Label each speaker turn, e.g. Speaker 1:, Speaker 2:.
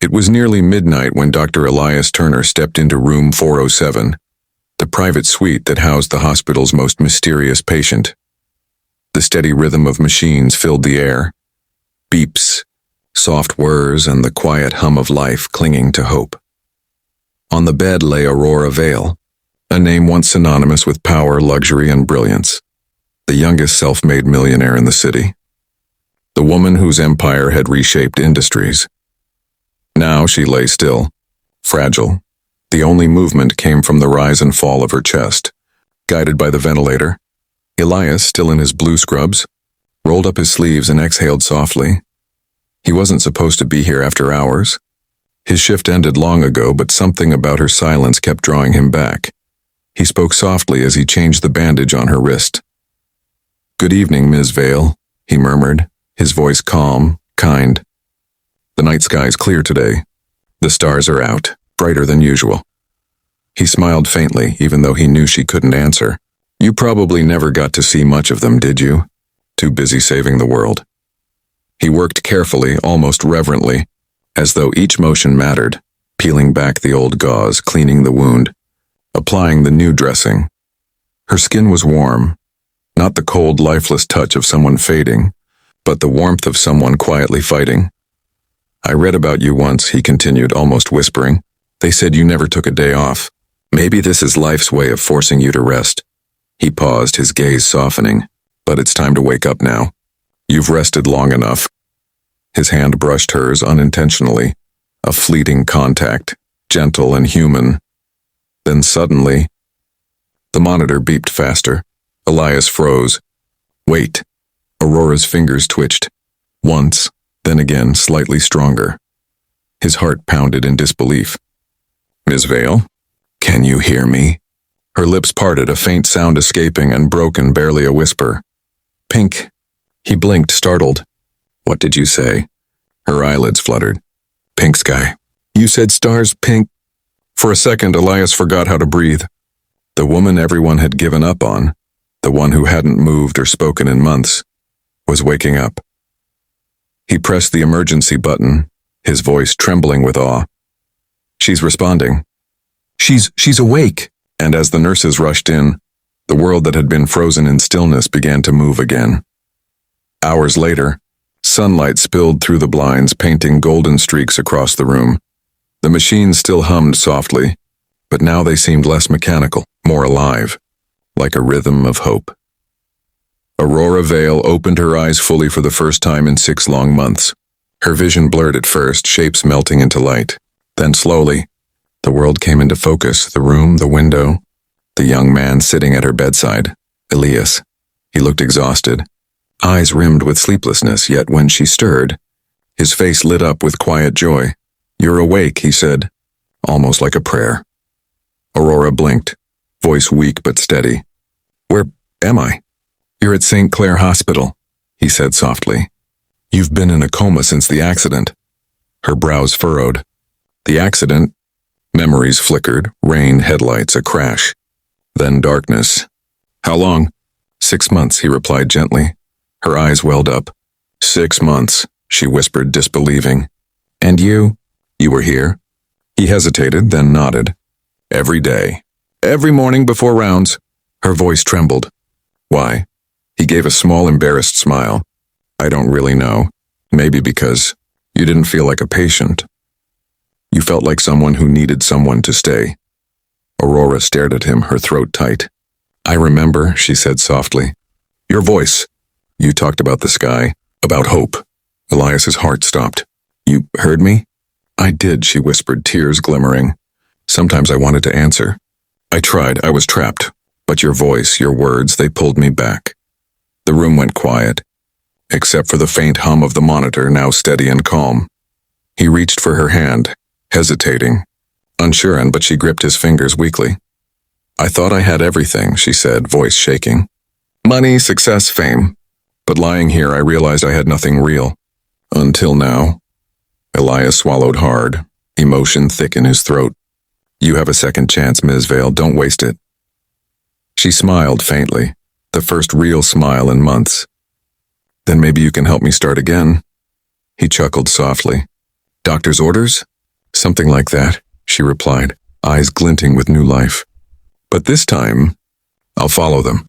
Speaker 1: It was nearly midnight when Dr. Elias Turner stepped into room 407, the private suite that housed the hospital's most mysterious patient. The steady rhythm of machines filled the air. Beeps, soft whirs, and the quiet hum of life clinging to hope. On the bed lay Aurora Vale, a name once synonymous with power, luxury, and brilliance. The youngest self-made millionaire in the city. The woman whose empire had reshaped industries. Now she lay still, fragile. The only movement came from the rise and fall of her chest. Guided by the ventilator, Elias, still in his blue scrubs, rolled up his sleeves and exhaled softly. He wasn't supposed to be here after hours. His shift ended long ago, but something about her silence kept drawing him back. He spoke softly as he changed the bandage on her wrist. "Good evening, Ms. Vale," he murmured, his voice calm, kind. "The night sky's clear today. The stars are out, brighter than usual." He smiled faintly, even though he knew she couldn't answer. "You probably never got to see much of them, did you? Too busy saving the world." He worked carefully, almost reverently, as though each motion mattered, peeling back the old gauze, cleaning the wound, applying the new dressing. Her skin was warm, not the cold, lifeless touch of someone fading, but the warmth of someone quietly fighting. "I read about you once," he continued, almost whispering. "They said you never took a day off. Maybe this is life's way of forcing you to rest." He paused, his gaze softening. "But it's time to wake up now. You've rested long enough." His hand brushed hers unintentionally, a fleeting contact, gentle and human. Then suddenly, the monitor beeped faster. Elias froze. "Wait." Aurora's fingers twitched. Once, then again, slightly stronger. His heart pounded in disbelief. "Ms. Vale, can you hear me?" Her lips parted, a faint sound escaping and broken, barely a whisper. "Pink." He blinked, startled. "What did you say?" Her eyelids fluttered. "Pink sky." "You said stars, pink." For a second, Elias forgot how to breathe. The woman everyone had given up on, the one who hadn't moved or spoken in months, was waking up. He pressed the emergency button, his voice trembling with awe. "She's responding. She's awake." And as the nurses rushed in, the world that had been frozen in stillness began to move again. Hours later, sunlight spilled through the blinds, painting golden streaks across the room. The machines still hummed softly, but now they seemed less mechanical, more alive, like a rhythm of hope. Aurora Vale opened her eyes fully for the first time in 6 long months. Her vision blurred at first, shapes melting into light. Then slowly, the world came into focus, the room, the window, the young man sitting at her bedside, Elias. He looked exhausted, eyes rimmed with sleeplessness, yet when she stirred, his face lit up with quiet joy. "You're awake," he said, almost like a prayer. Aurora blinked, voice weak but steady. "Where am I?" "You're at St. Clair Hospital," he said softly. "You've been in a coma since the accident." Her brows furrowed. "The accident?" Memories flickered, rain, headlights, a crash. Then darkness. "How long?" "6 months," he replied gently. Her eyes welled up. "6 months," she whispered, disbelieving. "And you? You were here?" He hesitated, then nodded. "Every day. Every morning before rounds." Her voice trembled. "Why?" He gave a small, embarrassed smile. "I don't really know. Maybe because you didn't feel like a patient. You felt like someone who needed someone to stay." Aurora stared at him, her throat tight. "I remember," she said softly. "Your voice. You talked about the sky, about hope." Elias's heart stopped. "You heard me?" "I did," she whispered, tears glimmering. "Sometimes I wanted to answer. I tried, I was trapped. But your voice, your words, they pulled me back." The room went quiet, except for the faint hum of the monitor, now steady and calm. He reached for her hand, hesitating, unsure, but she gripped his fingers weakly. "I thought I had everything," she said, voice shaking. "Money, success, fame. But lying here, I realized I had nothing real. Until now." Elias swallowed hard, emotion thick in his throat. "You have a second chance, Ms. Vale. Don't waste it." She smiled faintly, the first real smile in months. "Then maybe you can help me start again." He chuckled softly. "Doctor's orders?" Something like that, she replied, eyes glinting with new life. But this time, I'll follow them.